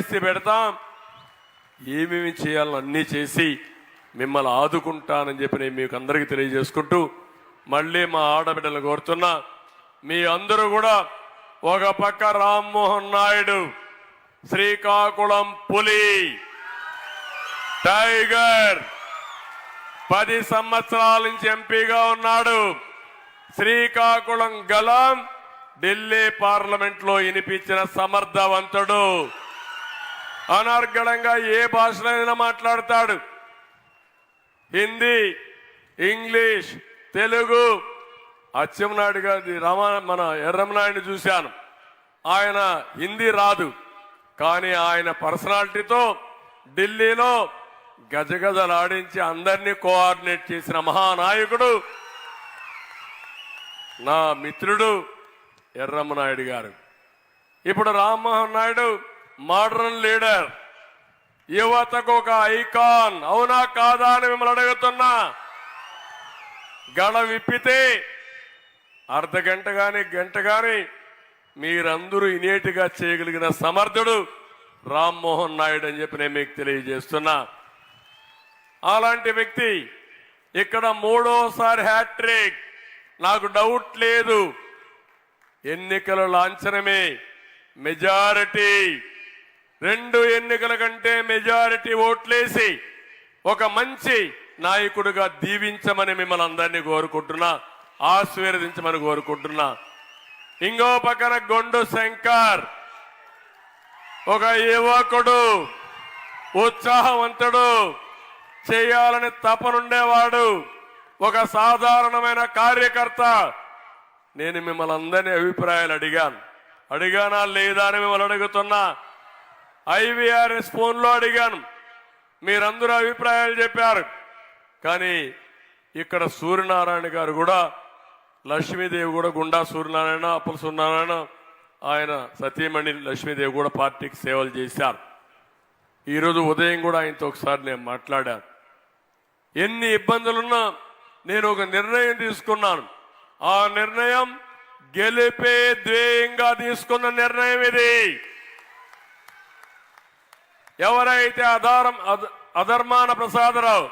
Policy పెడతాం, ఏమేమి చేయాలని అన్నీ చేసి మిమ్మల్ని ఆదుకుంటానని చెప్పి నేను మీకు అందరికీ తెలియజేసుకుంటూ మళ్ళీ మా ఆడబిడ్డలు కోరుతున్నా, మీ అందరూ కూడా ఒక పక్క రామ్మోహన్ నాయుడు శ్రీకాకుళం పులి టైగర్ 10 సంవత్సరాల నుంచి ఎంపీగా ఉన్నాడు. శ్రీకాకుళం గలం ఢిల్లీ పార్లమెంట్ లో వినిపించిన సమర్థవంతుడు. అనర్గళంగా ఏ భాషలో మాట్లాడతాడు. హిందీ, ఇంగ్లీష్, తెలుగు. అచ్చెన్నాయుడు గారి మన ఎర్రమనాయుడిని చూశాను. ఆయన హిందీ రాదు, కానీ ఆయన పర్సనాలిటీతో ఢిల్లీలో గజగజలాడించి అందరినీ కోఆర్డినేట్ చేసిన మహానాయకుడు నా మిత్రుడు ఎర్రమనాయుడు గారు. ఇప్పుడు రామ్మోహన్ నాయుడు మోడర్న్ లీడర్, యువతకు ఒక ఐకాన్. అవునా కాదా అని మిమ్మల్ని అడుగుతున్నా. గడ విప్పితే అర్ధగంట గాని గంట గాని మీరందరూ ఇనేటిగా చేయగలిగిన సమర్థుడు రామ్మోహన్ నాయుడు అని చెప్పి నేను మీకు తెలియజేస్తున్నా. అలాంటి వ్యక్తి ఇక్కడ 3వ హ్యాట్రిక్. నాకు డౌట్ లేదు, ఎన్నికల లాంఛనమే మెజారిటీ. 2 ఎన్నికల కంటే మెజారిటీ ఓట్లేసి ఒక మంచి నాయకుడిగా దీవించమని మిమ్మల్ని అందరినీ కోరుకుంటున్నా, ఆశీర్వదించమని కోరుకుంటున్నా. ఇంకో పక్కన గొండు శంకర్ ఒక యువకుడు, ఉత్సాహవంతుడు, చేయాలని తపనుండేవాడు, ఒక సాధారణమైన కార్యకర్త. నేను మిమ్మల్ని అందరినీ అభిప్రాయాలు అడిగానా లేదా అని మిమ్మల్ని అడుగుతున్నా. IVRS ఫోన్లో అడిగాను, మీరందరూ అభిప్రాయాలు చెప్పారు. కానీ ఇక్కడ సూర్యనారాయణ గారు కూడా, లక్ష్మీదేవి కూడా, గుండా సూర్యనారాయణ, అప్పుల సూర్యనారాయణ, ఆయన సతీమణి లక్ష్మీదేవి కూడా పార్టీకి సేవలు చేశారు. ఈరోజు ఉదయం కూడా ఆయనతో ఒకసారి నేను మాట్లాడాను. ఎన్ని ఇబ్బందులున్నా నేను ఒక నిర్ణయం తీసుకున్నాను. ఆ నిర్ణయం గెలిపే ధ్యేయంగా తీసుకున్న నిర్ణయం ఇది. ఎవరైతే ధర్మాన ప్రసాదరావు